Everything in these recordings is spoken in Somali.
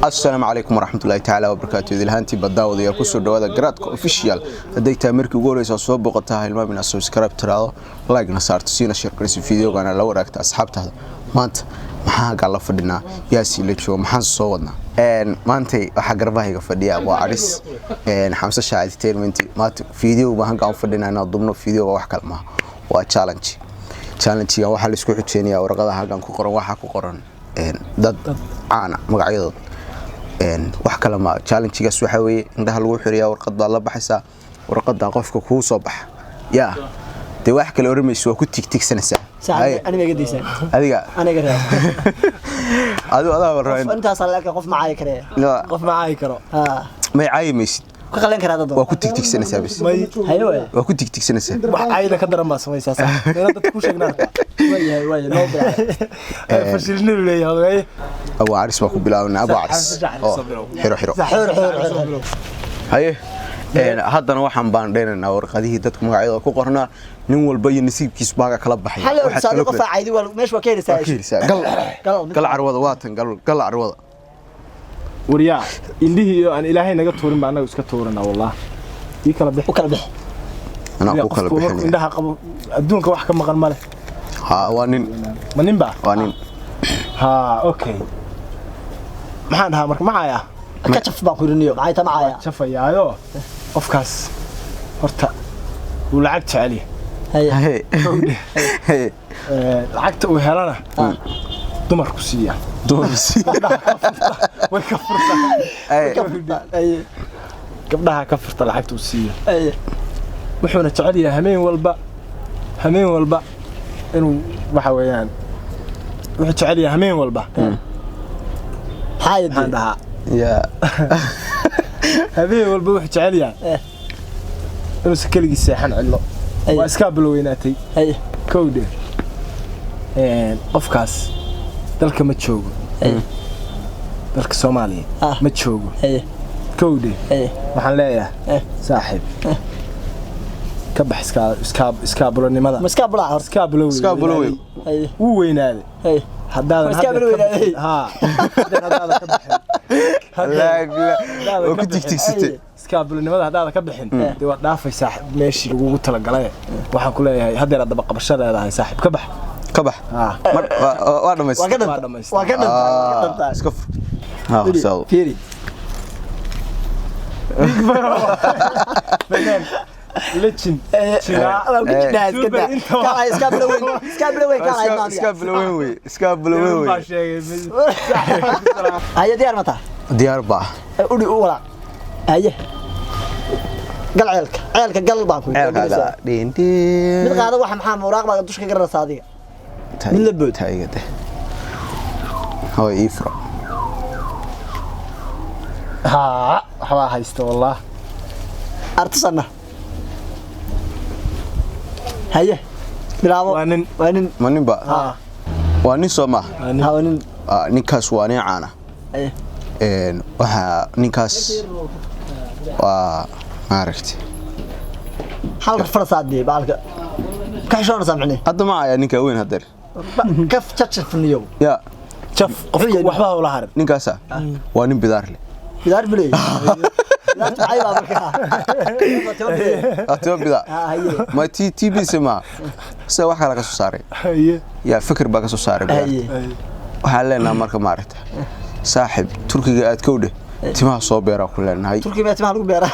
السلام عليكم ورحمة الله تعالى وبركاته. إذا هانتي بداود يا كوسو دوada gradka official haday taa markii ugu horeyso soo boqotaa hilmaam in subscribe tiraado like na saarto siina share gareys video-gana la wadaagta asxaabtaada. Maanta maxaa gal la fadhinaa yaasi la joogo maxaan soo wadnaa maanta waxa garbahayga fadhiya waa aris xamsa shaacid entertainment maanta video baan gaan fadhinaa inaan dubno video wax kale ma waa challenge waxa la isku xijeenaya warqadaha halkan ku qoran waxa ku qoran dad caana magacyadooda wax kale ma challenge-gaas waxa weeye indhaha lagu xiriyaa warqad baa la baxaysa warqada qofka ku soo bax yaa de wax kale ormayso waa ku tigtigsanaysa aniga gadaysan adiga aniga rayn inta salaka qof ma caay kare qof ma caay karo ha ma caaymaysid ka qalan karaa dad waa ku tigtigsanaysa bas hayo waa ku tigtigsanaysa wax caayda ka daran ma samaysaa meena dad ku sheegnaa way no bra fashilni leeyahay أبو عرس ما كبلاونا أبو عرس حرو هاي هذا نوعاً باندين أو رقديه دتكم قاعدة كقرنا نقول بين نسيب كيس باقة كلب بحي حلو صادق فاعدي ومش وكيل سايش قل عروض واتن قل عروض وريا إنديه أن إلهي نجت تورن بعنا وسكتورنا والله يكلا بح وكلا بح أنا أقول كلا بح عندها الدون كواحد كم مغرم ماله ها وانين منين بقى وانين ها أوكي maxaan ahaa marka macaya ka jaf baa ku riniyo macay ta macaya jafayaayo qofkaas horta uu lacag jecel yahay lacagta uu helana dumarku siiya way ka furtaa gabdhaha ka furta lacagta uu siiya wuxuuna jecel yahay hameen walba inuu waxa weeyaan wuxuu jecel yahay hameen walba حايد عندها يا هذه والبوح جعليا إنه سكلي الساحن علو واسكابلو ويناتي كودي قفكاس دلك ما تشوفه دلك الصومالي ما تشوفه كودي محل ليه صاحب كبح اسكابلو لماذا اسكابلو وينادي هذا ها هذا لا وكنت تكتكستي سكابل نمada hadaada ka bixin de waa dhaafay saaxib meeshii lagu tala galay waxaan ku leeyahay hadeer daba qabashadeedahay saaxib ka bax waa dhamayst waa ka dhantaa iska ha soo fiiri لجن هيا ديار متى ديار با ودي ولا هيا قل عيالك قل باكو دين mid qaada waxa maxaa muraaqba dushka garana saadiga mid la bood taayade هو يفرق ها waxa haysto wallah artisana هيا بلاو وانين با وانين سوما وانين ninkaas waa caana waxa ninkaas waa maaragtay hal farsaadii baalka ka xishoon samcni hadda ma ayaa ninka weyn hadeer kaf chachfniyo ya chaf waxba wala har ninkaas waa nin bidaar bilay لا تعيب أتوبدا ما تي بي سما سوى حاجة كسوساري يا فكر بقى كسوساري وحالنا مركب مارته صاحب تركي قاعد كوده تما صوبيرا كلنا هاي تركي بيت ما لو بيرا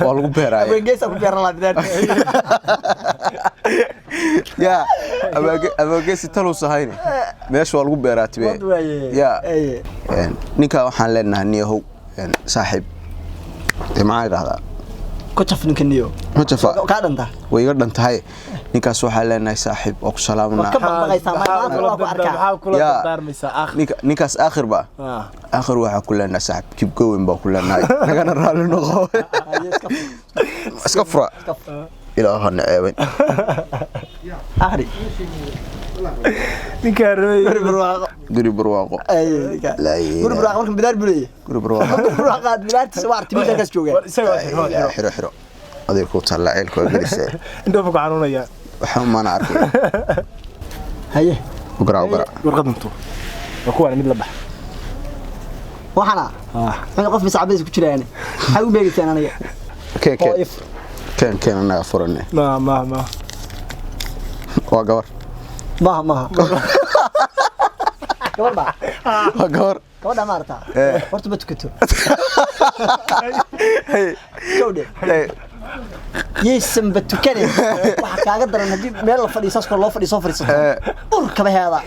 والله بيرا وينجيس ابو بيرا لا بدات يا ابا جيس تلو صهيني ماشي والله بيرا تبي يا نيكا waxaan leenahay niyahow صاحب معاي هذا كتف نكنيو كتف كادنتا ويغا دنتahay ninkaas waxa leenahay saaxib oo ku salaamna ninkaas aakhir ba aakhir waxa ku leenahay saaxib kib gowen ba ku leenahay nagana raali noqo iska fura ilaaha naceebay akhri ninkaarey guri barwaaqo guri barwaaqo markan bidaar bulay guri barwaaqo bidaartiisa waa artimiga kaas jooga xiro adeer ku tala ceelko gelisay indho ku xanuunaya waxa ma ana arkay haye warqadantu waa kuwa mid la bax waxana qof bisacbis ku jiraan waxa u beegitaan aniga كان أنا فرني ما وقور وقور كودا مارتا horta ma tukato kowde yeesan batukane waxa kaaga daran hadii meel la fadhiiso iska loo fadhiiso urka baheeda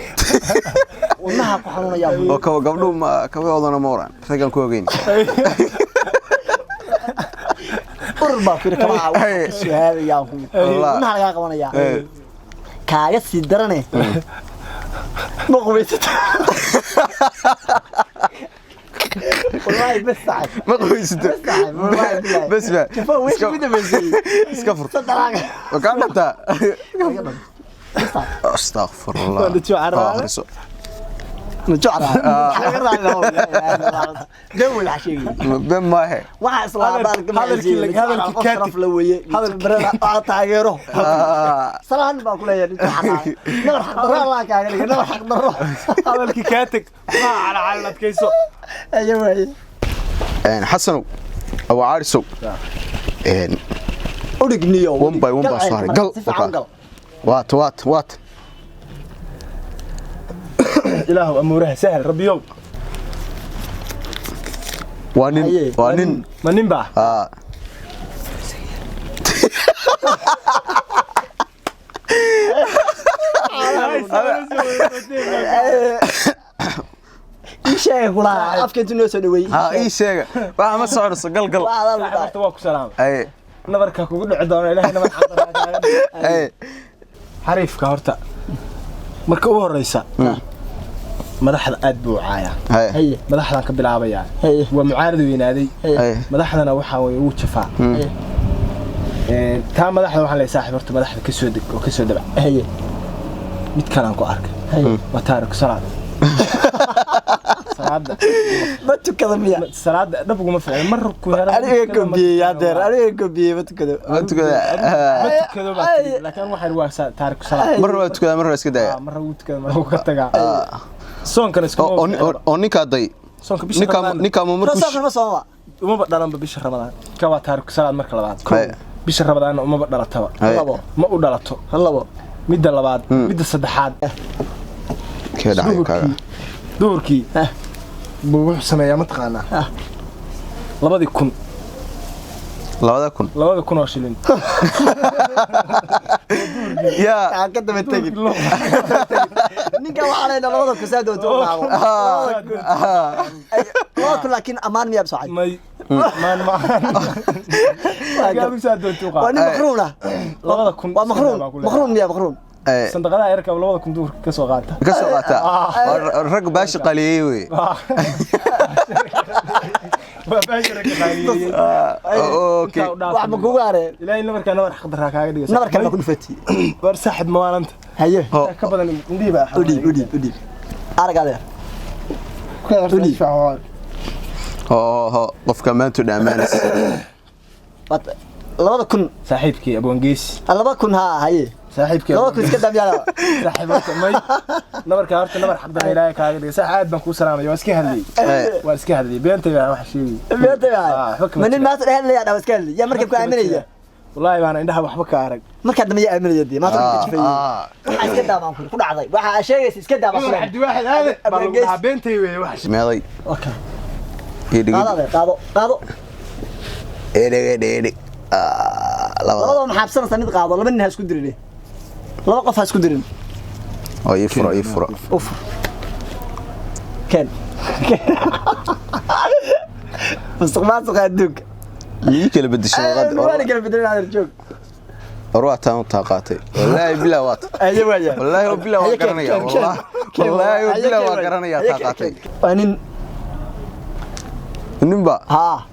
wanaha ku xanuunaya oo gabdho ma ka wadana mooran ragan ku ogeyn urba ku kama su'aal yaa ku wanaha laga qabanaya kaaga si darane ma qubaysata والله بس ساعد ما قويست بس ما وش بده بيجي اسكفر وكان انت استغفر الله نجعل جو العشيه بما هي waxa isla hadalka laweye hadal taageero salaan baa ku leeyahay nabar xaq daro la kaaga dhigay nabar xaq daro hadalki kaatag ma ala caladkayso ayay حسن أو عارسو أرجنيو ون باي صار قل وات إله أموره سهل ربي يوم وانين منين بقى إيشة ولا أفكر إنه سنوي إيشة ما صار قل توك سلام أي نبرك كقول عدنا إلهي نبر حضر أي حريف كهرتا مركوه الرئيسة مدحنا أدبو عايا هي مدحنا كبلعبيا ومعارض وينادي مدحنا وحاوي وشفاء تام مدحنا وحنا يساحب ورت مدحنا كسودك وكسود بع هي متكلم كأرك وتارك صلاة صلاة ما تكذب ميا صلاة نبغى مثلا مرة كهرباء أنا كوبي يا در أنا كوبي ما تكذب لكن واحد واسع تارك صلاة مرة تكذب مرة اسكده مرة تكذب مرة كتجا صون كان اسمه أونيكا ضي نيكا ممركش صون ما صون وما بدلنا ببشر رمضان كوا تارك صلاة مركل بعد بشر رمضان وما بدل توا ما بدلته هلا مد اللبعض مد الصدحات كده عيكا دوركي بوح سمايا متقانا لبادي كن لبادي كن واشلين يا كده متجي نيجا وعلينا لبادي كساد وتوقعوا لكن أمان ميا بسعد ما قالوا كساد وتوقع وأنا مخرونة لبادي كن مخرون ميا مخرون صندقنا يركب لبادي كن دور كسوقاته الرق باش قليوي اوكي واحد مقواره لا نمر كان نمر حق دراك هاga dhigay نمر كان كل فتي bar saaxib maalanta haye ka badan indii baa ودي aragade ودي qofka maanta dhamaanaysa bad labada kun saaxiibkii abongees labada kun ha haye saaxiibkii labada kun iska dambiyaala saaxiibka may nabarka horta nabar xaq dara ilaahay kaaga dhigay saaxiib baan ku salaamay waa iska hadlay beentay wax sheegay manin ma tahay la yaad iska hadlay ya markay ku aaminaya wallahi baan indhaha waxba ka arag marka dambe ya aaminaya ma tahay waxa iska daabaan ku dhacday waxa sheegaysa iska daabaan واحد هذا baa beentay way wax meeday okay qaado eedeg labada maxabsan mid qaado laba nin ha isku dirin laba qof ha isku dirin oo yifro uf كان مستقبل صقادوك يكل بدش وانا كان بدري هذا الجوك رواتان طاقاتي والله بلا وات ايوه والله بلا وقرنيا والله بلا وقرنيا طاقاتي انين نيمبا ها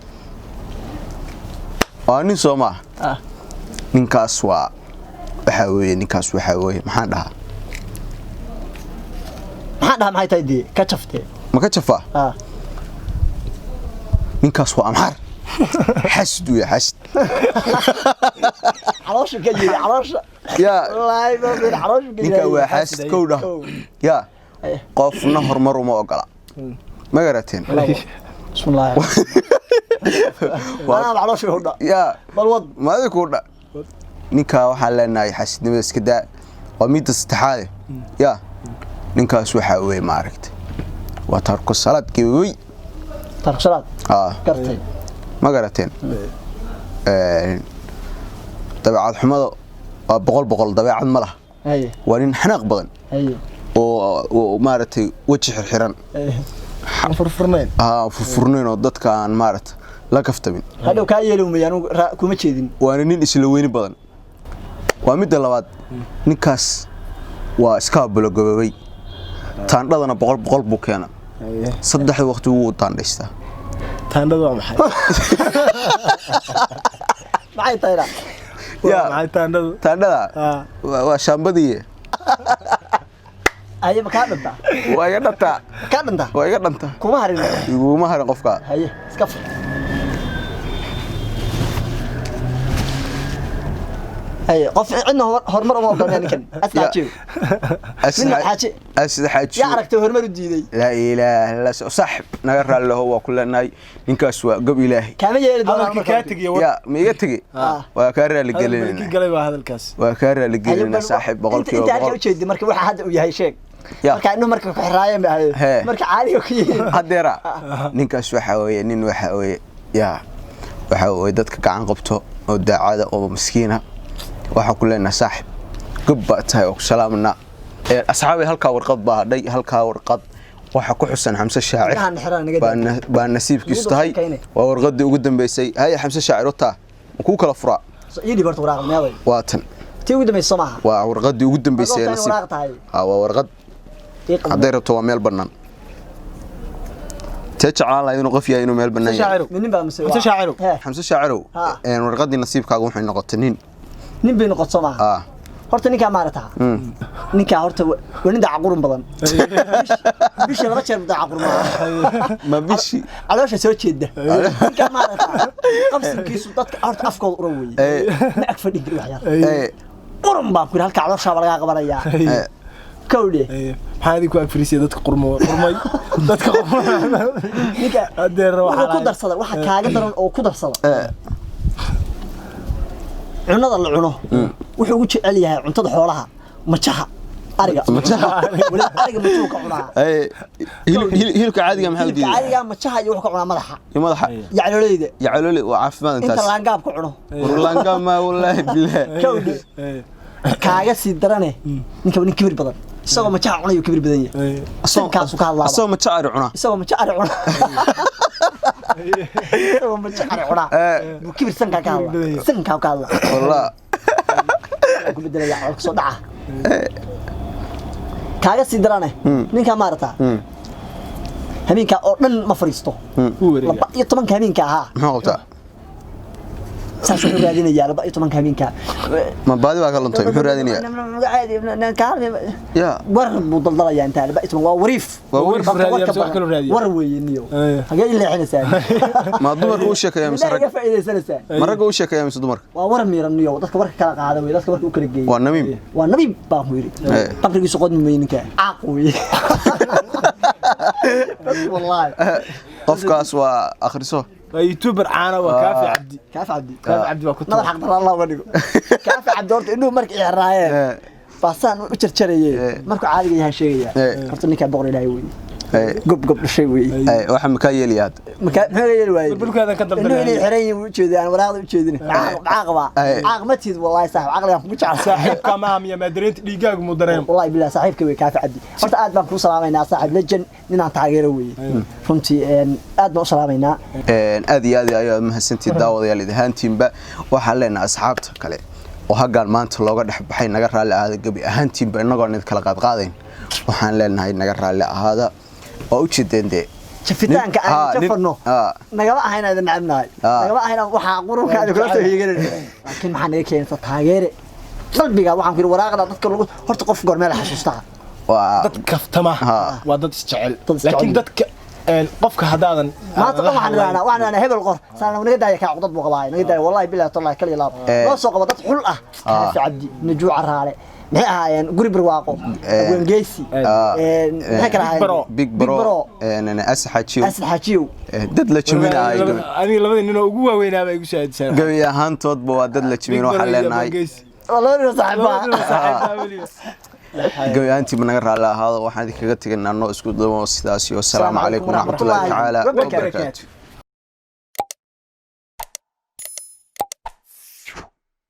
اني سوما ninkaas waxa weeye maxaan dhahaa maxay tahay dii ka jaftay ma ka jafa ninkaas waa amxar حسد ويا حسد عروش كجي عروش يا والله ما بين عروش كجي ninka waa حسد كوده يا qof nahor mar uma ogola ma garateen بسم الله انا ما علوش هودا يا بالوض ما ذيك ودا ninka waxa leenahay xasidnimada iska daa waa mid saddexaad ya ninkaas waxa weey ma aragtay waa tarko salaadkii weey tarko salaad gartay ma garateen dabeecad xumada waa boqol dabeecad ma laha waa nin xanaaq badan oo ma aragtay waji xirxiran furfurnayn oo dadka aan ma aragtay la kaftamin hadhow ka yeelumay anu kuma jeedin waa nin isla weyni badan waa mid labaad ninkaas waa iska bulogobay taandhadana boqol buu keena saddex waqti uu taandhaystaa taandhada waa maxay maxay tayra ya maxay taandhada waa shaambadii ay ma ka dhanta waa iga dhanta ka dhanta waa iga dhanta kuma harin qofka haye iska fur هي قف عندنا هرمر ما قلنا نكن أسحاجي أسحاجي يعرف هرمر الديدي لا إله إلا صاحب نقرأ له هو كلنا نكاس وقبل إلهي كم يجي هذا كاتجي يا ميجتجي وكارر اللي قلنا قلب هذا الكاس وكارر اللي قلنا صاحب بقول كيو أنت عارف شو دي مركب واحد وياهي شيء كأنه مركب حراية معه مركب عالي وكي هديرة نكاس وحوي نين وحوي يا وحوي دتك عن قبته ودعادة أو مسكينة waxa ku leenahay saaxib gabba tahay oo salaamna asxaabi halka warqad baa hadhay halka warqad waxa ku xusan Xamse Shaacir baa nasiibkiisu tahay waa warqadii ugu dambeysay hay Xamse Shaacir ota ku kala furaa yidi barto waraaq meeday waatan tii ugu dambeysay Soomaa waa warqadii ugu dambeysay nasiib waa warqad haday rabto waa meel banaan تجعل إنه قفيا إنه مال بناء Xamse Shaacir warqadii nasiibkaagu waxay noqotay nin bay noqoto ma horta ninka maarata ninka horta wani da aqoon badan bishi laba jeer da aqoon ma bishi caloosha soo jeeda ninka maarata qabsigiisu dadka horta afkooda u raweeyay ma ag fadhi jiray waxyaal qurum baa ku halka caloosha laga qabanaya kawle maxaa idinku ag fariisay dadka qurmay dadka ninka adeer waxa ku darsada waxa kaaga daran oo ku darsada cunada la cuno wuxuu ugu jecel yahay cuntada xoolaha majaha ariga ariga majuuka cunaa hilibka caadiga maxaa u diiday caadiga majaha iyo wuxuu ka cunaa madaxa yacalooleyda waa caafimaad inta laangaab ku cuno laangaab ma wallahi billah kaaga sii darane ninka kibir badan isagoo majaha cunayo kibir badan yahay asoo ka hadlaa asoo majaha cuna isagoo majaha cuna كيف سنكا كهلا سنكا كهلا والله أقول بدنا يعرف صدعة كاغا سيدرانه نينكا مارتا همينكا أردن مفريستو لبا يطمن كهمينكا ها ما قلت ساسو رادين يا لبا يطمن كهمينكا ما بعد بقى كلام طيب رادين عادي يا ورب ضلضله يا انت لبا يطمن وريف وروي نيو هاجي اللي حين سان ما دمر هو شك يا مسرق مرق هو شك يا مس دمر ور ميرن نيو dadka warka kala qaada way dadka warka u kala geeyay waa nabiib baa ku yiri qabrigiisu qodmi meeyinka aqoy wallahi qofkaas waa akhriso يوتيوبر عانا وكافي عبدي وكنت ما حق الله ودغ كافي عبد horta inuu markii xiraayeen baasan u jarjarayay markuu caadiga yahay sheegaya horta ninka boqor ilaahay weey gob dhashay weey waxa ma ka yeeliyaad ma yeeli waay bulkaada ka dambeeyay inuu xirayay u jeedaan waraaqda u jeedin caaq ma tiid wallahi saaxib aqliga ku jecel saaxibka ma hamiya madreent dhigaagu mudareem wallahi bilaa saaxibka weey kaafi cabdi horta aad baan ku salaameynaa saaxib lejan ninaan taageero weey runtii aad baan u salaameynaa aad iyo aad ayaa mahadsantii daawadayaal idahaantiinba waxa leenahay asxaabta kale oo hagaan maanta looga dhaxbaxay naga raali ahaada gabi ahaantiinba inagoo nid kala qaadqaadayn waxaan leenahay naga raali ahaada oo u jeedende jafitaanka aan jafano nagama ahayna idin nacabnahay nagama ahayna waxa qurunka aad kula soo yeeganay laakiin maxaa naga keenay taageere qalbiga waxaan ku waraaqda dadka lagu horta qof goormeel xasuustaa waa dad kaftama waa dad isjecel laakiin dadka qofka hadaadan ما تقوم وحنا هبل قر صار نقدر دايك عقدة بقباي نقدر والله بالله طلع كل يلاب لا سوق بدت حلقة في عبدي نجوع الرالي maxay ahaayeen guri barwaaqo wangeysi maxay kala ahaayeen big bro asxaajiyo dad la jiminaay aniga labada nin oo ugu waaweynaa ay igu shaadisay gabi ahaantoodba waa dad la jimin waxa leenahay والله صاحبها قوي من نقرأ على هذا واحد كذا تقولنا إنه اسكت دم وسلاسي والسلام عليكم ورحمة الله تعالى وبركاته.